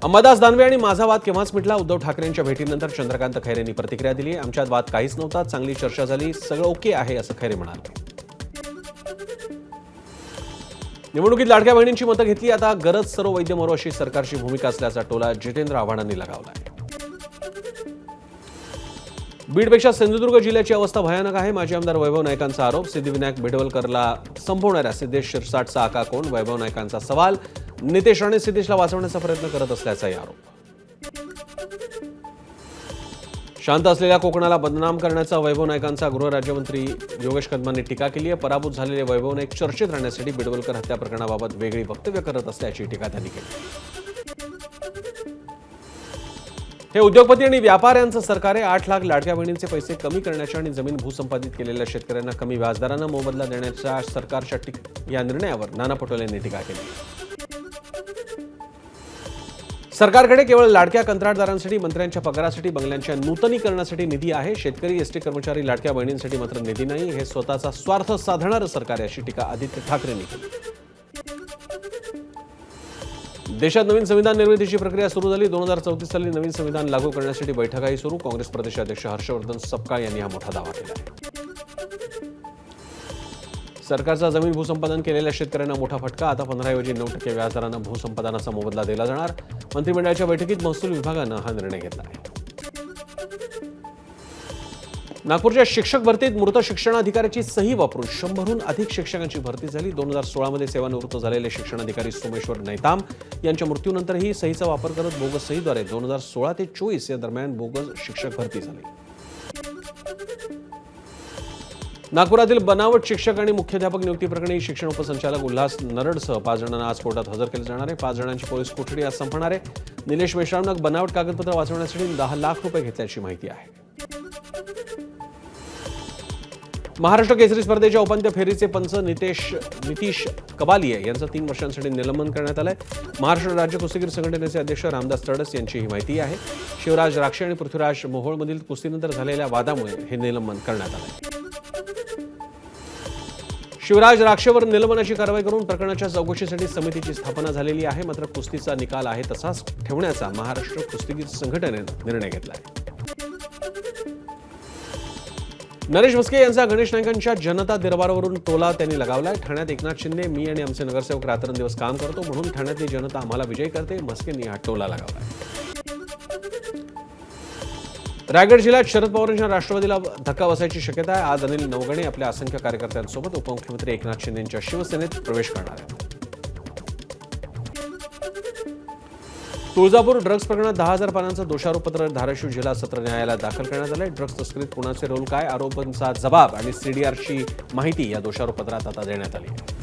अंबादास दानवे आणि माझा वाद केव्हाच मिटला. उद्धव ठाकरेंच्या भेटीनंतर चंद्रकांत खैरेंनी प्रतिक्रिया दिली. आमच्यात वाद काहीच नव्हता, चांगली चर्चा झाली, सगळं ओके आहे असं खैरे म्हणाले. निवडणुकीत लाडक्या बहिणींची मतं घेतली. आता गरज सर्व वैद्य मरो अशी सरकारची भूमिका असल्याचा टोला जितेंद्र आव्हाडांनी लगावला. बीडपेक्षा सिंधुदुर्ग जिल्ह्याची अवस्था भयानक आहे. माजी आमदार वैभव नाईकांचा आरोप. सिद्धिविनायक बेडवलकरला संपवणाऱ्या सिद्धेश शिरसाटचा आका कोण? वैभव नाईकांचा सवाल. नितेश राणे सिद्धेशला वाचवण्याचा प्रयत्न करत असल्याचाही आरोप. शांत असलेल्या कोकणाला बदनाम करण्याचा वैभव नाईकांचा गृहराज्यमंत्री योगेश कदमांनी टीका केली आहे. पराभूत झालेले वैभव नाईक चर्चेत राहण्यासाठी बेडवलकर हत्या प्रकरणाबाबत वेगळी वक्तव्य करत असल्याची टीका त्यांनी केली. हे उद्योगपती आणि व्यापाऱ्यांचं सरकार आहे. 8 लाख लाडक्या बहिणींचे पैसे कमी करण्याच्या आणि जमीन भूसंपादित केलेल्या शेतकऱ्यांना कमी व्याजदरानं मोबदला देण्याच्या सरकारच्या या निर्णयावर नाना पटोले यांनी टीका केली. सरकारकडे केवळ लाडक्या कंत्राटदारांसाठी, मंत्र्यांच्या पगारासाठी, बंगल्यांच्या नूतनीकरणासाठी निधी आहे. शेतकरी, एसटी कर्मचारी, लाडक्या बहिणींसाठी मात्र निधी नाही. हे स्वतःचा स्वार्थ साधणारं सरकार आहे अशी टीका आदित्य ठाकरेंनी केली. देशात नवीन संविधान निर्मितीची प्रक्रिया सुरू झाली. 2034 साली नवीन संविधान लागू करण्यासाठी बैठकाही सुरू. काँग्रेस प्रदेशाध्यक्ष हर्षवर्धन सपकाळ यांनी हा मोठा दावा केला आहे. सरकारचा जमीन भूसंपादन केलेल्या शेतकऱ्यांना मोठा फटका. आता 15 ऐवजी 9% व्याजदरानं भूसंपादनाचा मोबदला दिला जाणार. मंत्रिमंडळाच्या बैठकीत महसूल विभागानं हा निर्णय घेतला आहे. नागपूरच्या शिक्षक भरतीत मृत शिक्षणाधिकाऱ्याची सही वापरून 100हून अधिक शिक्षकांची भरती झाली. 2016 मध्ये सेवानिवृत्त झालेले शिक्षणाधिकारी सोमेश्वर नैताम यांच्या मृत्यूनंतरही सहीचा वापर करत बोगस सहीद्वारे 2016 ते 24 या दरम्यान बोगस शिक्षक भरती झाली. नागपुरातील बनावट शिक्षक आणि मुख्याध्यापक नियुक्ती प्रकरणी शिक्षण उपसंचालक उल्हास नरडसह 5 जणांना आज कोर्टात हजर केले जाणार आहे. 5 जणांची पोलीस कोठडी आज संपणार आहे. निलेश मेश्रामनं बनावट कागदपत्र वाचवण्यासाठी 10 लाख रुपये घेतल्याची माहिती आहे. महाराष्ट्र केसरी स्पर्धेच्या उपांत्य फेरीचे पंच नितीश कबालिये यांचं 3 वर्षांसाठी निलंबन करण्यात आलंय. महाराष्ट्र राज्य कुस्तीगीर संघटनेचे अध्यक्ष रामदास तडस यांची ही माहिती आहे. शिवराज राक्षे आणि पृथ्वीराज मोहोळमधील कुस्तीनंतर झालेल्या वादामुळे हे निलंबन करण्यात आलंय. शिवराज राक्षेवर निलंबनाची कारवाई करून प्रकरणाच्या चौकशीसाठी समितीची स्थापना झालेली आहे. मात्र कुस्तीचा निकाल आहे तसाच ठेवण्याचा महाराष्ट्र कुस्तीगीर संघटनेनं निर्णय घेतला आहे. नरेश म्हस्के यांचा गणेश नाईकांच्या जनता दरबारावरून टोला त्यांनी लगावलाय. ठाण्यात एकनाथ शिंदे, मी आणि आमचे नगरसेवक रात्रंदिवस काम करतो म्हणून ठाण्यातली जनता आम्हाला विजयी करते. म्हस्केंनी हा टोला लगावलाय. रायगड जिल्ह्यात शरद पवार यांच्या राष्ट्रवादीला धक्का बसायची शक्यता आहे. आज अनिल नवगणे आपल्या असंख्य कार्यकर्त्यांसोबत उपमुख्यमंत्री एकनाथ शिंदे यांच्या शिवसेनेत प्रवेश करणार आहेत. तुळजापूर ड्रग्ज प्रकरणात 10,000 पानांचं दोषारोपपत्र धाराशिव जिल्हा सत्र न्यायालयात दाखल करण्यात आलंय. ड्रग्ज तस्करीत कुणाचे रोल काय, आरोपांचा जबाब आणि सीडीआरची माहिती या दोषारोपपत्रात आता देण्यात आली आहे.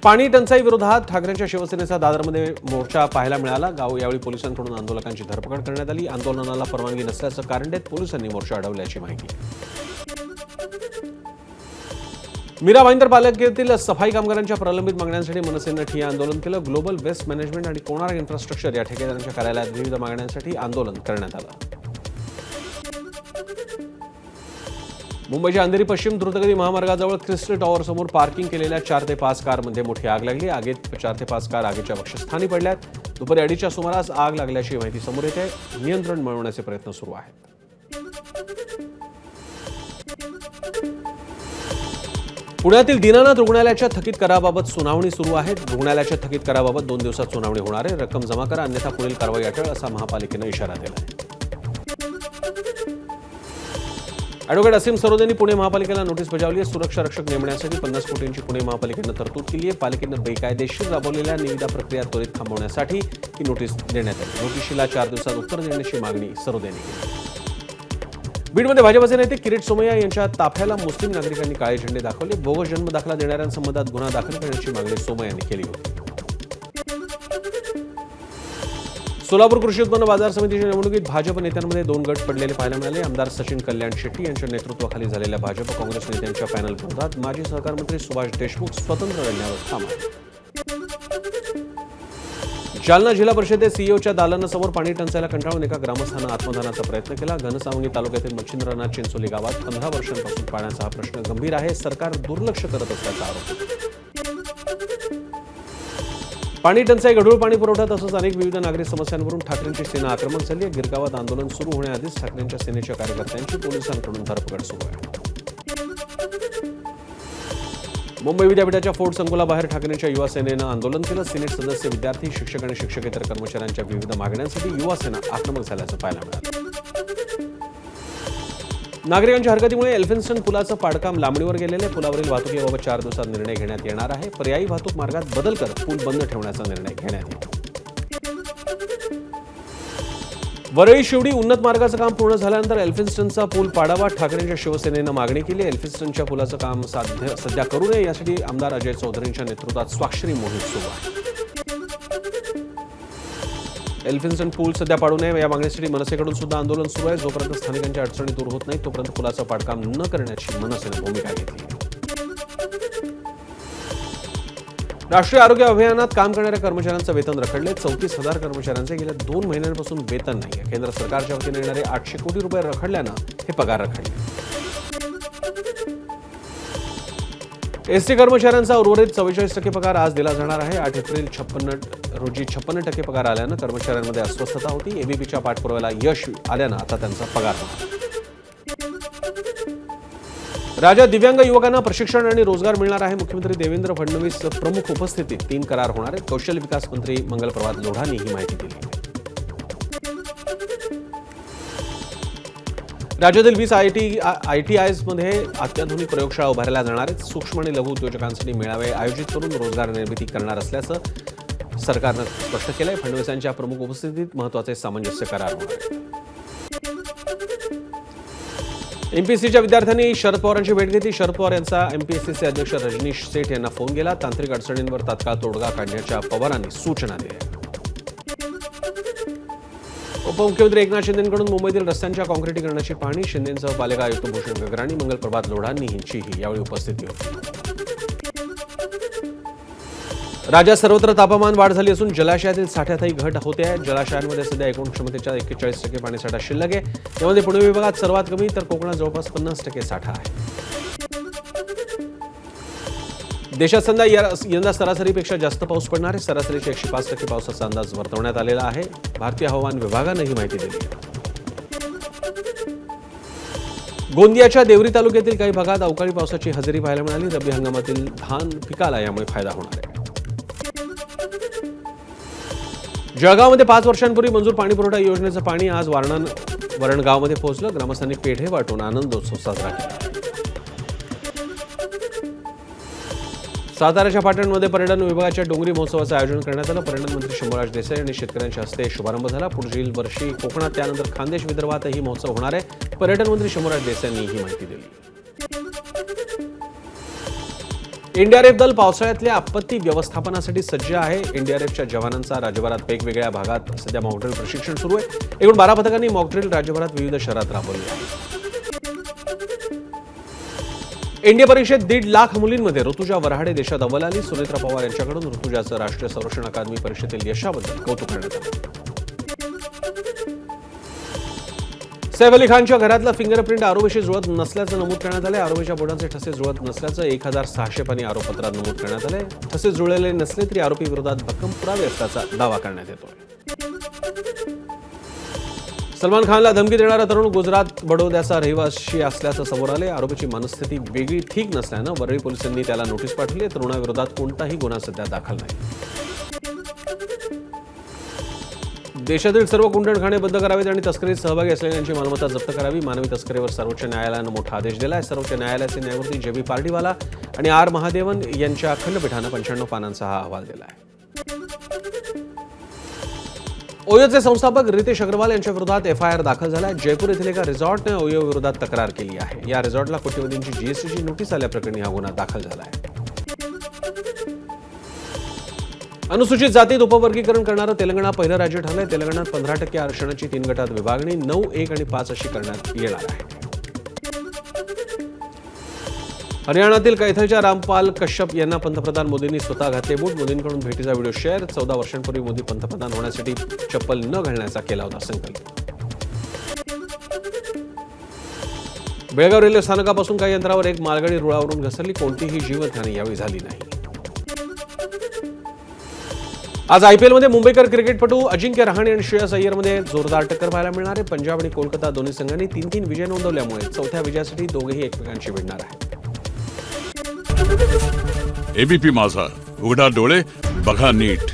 पाणी टंचाई विरोधात ठाकरेंच्या शिवसेनेचा दादरमध्ये मोर्चा पाहायला मिळाला. यावेळी पोलिसांकडून आंदोलकांची धरपकड करण्यात आली. आंदोलनाला परवानगी नसल्याचं कारण देत पोलिसांनी मोर्चा अडवल्याची माहिती आहे. मीरा भाईंदर पालिकेतील सफाई कामगारांच्या प्रलंबित मागण्यांसाठी मनसेनं ठिय्या आंदोलन केलं. ग्लोबल वेस्ट मॅनेजमेंट आणि कोणार्क इन्फ्रास्ट्रक्चर या ठेकेदारांच्या कार्यालयात विविध मागण्यांसाठी आंदोलन करण्यात आलं. मुंबईच्या अंधेरी पश्चिम द्रुतगती महामार्गाजवळ क्रिस्टल टॉवर समोर पार्किंग केलेल्या 4 ते 5 कारमध्ये मोठी आग लागली. आगीत 4 ते 5 कार आगीच्या वक्षस्थानी पडल्यात. दुपारी 2:30च्या सुमारास आग लागल्याची माहिती समोर येते. नियंत्रण मिळवण्याचे प्रयत्न सुरू आहेत. पुण्यातील दीनानाथ रुग्णालयाच्या थकीत कराबाबत सुनावणी सुरू आहे. रुग्णालयाच्या थकीत कराबाबत 2 दिवसात सुनावणी होणार आहे. रक्कम जमा करा अन्यथा पुढील कारवाई अटळ असा महापालिकेनं इशारा दिला आहे. ॲडव्होकेट असीम सरोदेंनी पुणे महापालिकेला नोटीस बजावली आहे. सुरक्षा रक्षक नेमण्यासाठी 50 कोटींची पुणे महापालिकेनं तरतूद केली आहे. पालिकेनं बेकायदेशीर राबवलेल्या निविदा प्रक्रिया त्वरित थांबवण्यासाठी ही नोटीस देण्यात आली. नोटीशीला 4 दिवसात उत्तर देण्याची मागणी सरोदेंनी केली. बीडमध्ये भाजपचे नेते किरीट सोमय्या यांच्या ताफ्याला मुस्लिम नागरिकांनी काळे झेंडे दाखवले. बोगस जन्म दाखला देणाऱ्यांसंबंधात गुन्हा दाखल करण्याची मागणी सोमय्यांनी केली होती. सोलापूर कृषी उत्पन्न बाजार समितीच्या निवडणुकीत भाजप नेत्यांमध्ये 2 गट पडलेले पाहायला मिळाले. आमदार सचिन कल्याण शेट्टी यांच्या नेतृत्वाखाली झालेल्या भाजप काँग्रेस नेत्यांच्या पॅनल विरोधात माजी सहकार मंत्री सुभाष देशमुख स्वतंत्र लढण्यावर ठाम आहेत. जालना जिल्हा परिषदेत सीईओच्या दालनासमोर पाणी टंचाईला कंटाळून एका ग्रामस्थानं आत्मदानाचा प्रयत्न केला. घनसावंगी तालुक्यातील मच्छिंद्रनाथ चिंचोली गावात 15 वर्षांपासून पाण्याचा हा प्रश्न गंभीर आहे. सरकार दुर्लक्ष करत असल्याचा आरोप. पाणी टंचाई, गढूळ पाणी पुरवठा तसंच अनेक विविध नागरी समस्यांवरून ठाकरेंची सेना आक्रमक झाली आहे. गिरगावात आंदोलन सुरू होण्याआधीच ठाकरेंच्या सेनेच्या कार्यकर्त्यांची पोलिसांकडून धरपकड सुरू आहे. मुंबई विद्यापीठाच्या फोर्ट संकुलाबाहेर ठाकरेंच्या युवा सेनेनं आंदोलन केलं. सिनेट सदस्य, विद्यार्थी, शिक्षक आणि शिक्षकेतर कर्मचाऱ्यांच्या विविध मागण्यांसाठी युवा सेना आक्रमक झाल्याचं पाहायला मिळालं. नागरिकांच्या हरकतीमुळे एल्फिन्स्टन पुलाचं पाडकाम लांबणीवर गेलेले. पुलावरील वाहतुकीबाबत 4 दिवसात निर्णय घेण्यात येणार आहे. पर्यायी वाहतूक मार्गात बदल करत पूल बंद ठेवण्याचा निर्णय घेण्यात येईल. वरळी शिवडी उन्नत मार्गाचं काम पूर्ण झाल्यानंतर एल्फिन्स्टनचा पूल पाडावा, ठाकरेंच्या शिवसेनेनं मागणी केली. एल्फिन्स्टनच्या पुलाचं काम सध्या करू नये यासाठी आमदार अजय चौधरींच्या नेतृत्वात स्वाक्षरी मोहीम सुरू आहे. एल्फिन्स्टन पूल सध्या पाडू नये या मागणीसाठी मनसेकडून सुद्धा आंदोलन सुरू आहे. जोपर्यंत स्थानिकांच्या अडचणी दूर होत नाही तोपर्यंत पुलाचं पाडकाम न करण्याची मनसेनं भूमिका घेतली. राष्ट्रीय आरोग्य अभियानात काम करणाऱ्या कर्मचाऱ्यांचं वेतन रखडले. 34,000 कर्मचाऱ्यांचे गेल्या 2 महिन्यांपासून वेतन नाही. केंद्र सरकारच्या वतीने येणारे 800 कोटी रुपये रखडल्यानं हे पगार रखडले. एसटी कर्मचाऱ्यांचा उर्वरित 44% पगार आज दिला जाणार आहे. 8 एप्रिल रोजी 56% पगार आल्यानं कर्मचाऱ्यांमध्ये अस्वस्थता होती. एबीपीच्या पाठपुराव्याला यश आल्यानं आता त्यांचा पगार होणार. राज्यात दिव्यांग युवकांना प्रशिक्षण आणि रोजगार मिळणार आहे. मुख्यमंत्री देवेंद्र फडणवीस प्रमुख उपस्थितीत 3 करार होणार आहेत. कौशल्य विकास मंत्री मंगल प्रभात लोढांनी ही माहिती दिली. राज्यातील 20 ITIsमध्ये अत्याधुनिक प्रयोगशाळा उभारल्या जाणार आहेत. सूक्ष्म आणि लघु उद्योजकांसाठी मेळावे आयोजित करून रोजगार निर्मिती करणार असल्याचं सरकारनं स्पष्ट केलंय. फडणवीसांच्या प्रमुख उपस्थितीत महत्त्वाचे सामंजस्य करार होणार आहेत. एमपीएससीच्या विद्यार्थ्यांनी शरद पवारांची भेट घेतली. शरद पवार यांचा एमपीएससीचे अध्यक्ष रजनीश सेठ यांना फोन गेला. तांत्रिक अडचणींवर तात्काळ तोडगा काढण्याच्या पवारांनी सूचना दिल्या. उपमुख्यमंत्री एकनाथ शिंदेंकडून मुंबईतील रस्त्यांच्या काँक्रिटीकरणाची पाहणी. शिंदेंसह पालिका आयुक्त भूषण गगराणी, मंगल प्रभात लोढांनीही यावेळी उपस्थिती होती. राज्यात सर्वत्र तापमान वाढ झाली असून जलाशयातील साठ्यातही घट होते आहे. जलाशयांमध्ये सध्या एकूण क्षमतेच्या 41% पाणीसाठा शिल्लक आहे. यामध्ये पुणे विभागात सर्वात कमी तर कोकणात जवळपास 50% साठा आहे. देशात यंदा सरासरीपेक्षा जास्त पाऊस पडणार आहे. सरासरीच्या 105% पावसाचा अंदाज वर्तवण्यात आलेला आहे. भारतीय हवामान विभागानं ही माहिती दिली आहे. गोंदियाच्या देवरी तालुक्यातील काही भागात अवकाळी पावसाची हजेरी पाहायला मिळाली. रब्बी हंगामातील धान पिकाला यामुळे फायदा होणार आहे. जळगावमध्ये 5 वर्षांपूर्वी मंजूर पाणीपुरवठा योजनेचं पाणी आज वरणगावमध्ये पोहोचलं. ग्रामस्थांनी पेढे वाटून आनंदोत्सव साजरा केला. साताऱ्याच्या पाटणमध्ये पर्यटन विभागाच्या डोंगरी महोत्सवाचं आयोजन करण्यात आलं. पर्यटन मंत्री शंभूराज देसाई आणि शेतकऱ्यांच्या हस्ते शुभारंभ झाला. पुढील वर्षी कोकणात त्यानंतर खानदेश विदर्भातही महोत्सव होणार आहे. पर्यटन मंत्री शंभूराज देसाईंनी ही माहिती दिली. एनडीआरएफ दल पावसाळ्यातल्या आपत्ती व्यवस्थापनासाठी सज्ज आहे. एनडीआरएफच्या जवानांचा राज्यभरात वेगवेगळ्या भागात सध्या मॉकड्रिल प्रशिक्षण सुरू आहे. एकूण 12 पथकांनी मॉकड्रिल राज्यभरात विविध शहरात राबवली आहे. एनडीए परीक्षेत 1.5 लाख मुलींमध्ये ऋतुजा वऱ्हाडे देशात अव्वल आली. सुनेत्रा पवार यांच्याकडून ऋतुजाचं राष्ट्रीय संरक्षण अकादमी परीक्षेतील यशाबद्दल कौतुक करण्यात आलं. सैफ अली खानच्या घरातलं फिंगरप्रिंट आरोपीशी जुळत नसल्याचं नमूद करण्यात आलं. आरोपीच्या बोटांचे ठसे जुळत नसल्याचं 1600 पानी आरोपपत्रात नमूद करण्यात आले. ठसे जुळलेले नसले तरी आरोपी विरोधात भक्कम पुरावे असल्याचा दावा करण्यात येतोय. सलमान खानला धमकी देणारा तरुण गुजरात बडोद्याचा रहिवासी असल्याचं समोर आले. आरोपीची मनस्थिती वेगळी ठीक नसल्यानं वरळी पोलिसांनी त्याला नोटीस पाठवली. तरुणाविरोधात कोणताही गुन्हा सध्या दाखल नाही. देशातील सर्व कुंडणखाणे बंद करावेत आणि तस्करीत सहभागी असलेल्यांची मालमत्ता जप्त करावी. मानवी तस्करीवर सर्वोच्च न्यायालयानं मोठा आदेश दिला आहे. सर्वोच्च न्यायालयाचे न्यायमूर्ती जे बी पार्डीवाला आणि आर महादेवन यांच्या खंडपीठानं 95 पानांचा हा अहवाल दिला आहे. ओयोचे संस्थापक रितेश अग्रवाल यांच्या विरोधात एफआयआर दाखल झाला आहे. जयपूर येथील एका रिसॉर्टने ओयो विरोधात तक्रार केली आहे. या रिसॉर्टला कोट्यवधींची जीएसटीची नोटीस आल्याप्रकरणी हा गुन्हा दाखल झाला आहे. अनुसूचित जातीत उपवर्गीकरण करणारं तेलंगणा पहिलं राज्य ठरलंय. तेलंगणात 15% आरक्षणाची 3 गटात विभागणी 9, 1 आणि 5 अशी करण्यात येणार आहे. हरियाणातील कैथलच्या रामपाल कश्यप यांना पंतप्रधान मोदींनी स्वतः घातले बूट. मोदींकडून भेटीचा व्हिडिओ शेअर. 14 वर्षांपूर्वी मोदी पंतप्रधान होण्यासाठी चप्पल न घालण्याचा केला होता संकल्प. बेळगाव रेल्वे स्थानकापासून काही अंतरावर एक मालगाडी रुळावरून घसरली. कोणतीही जीवितहानी यावेळी झाली नाही. आज आयपीएलमध्ये मुंबईकर क्रिकेटपटू अजिंक्य रहाणे आणि श्रेयस अय्यरमध्ये जोरदार टक्कर पाहायला मिळणार आहे. पंजाब आणि कोलकाता दोन्ही संघांनी 3-3 विजय नोंदवल्यामुळे चौथ्या विजयासाठी दोघेही एकमेकांशी भिडणार आहेत. एबीपी माझा, उघडा डोळे बघा नीट.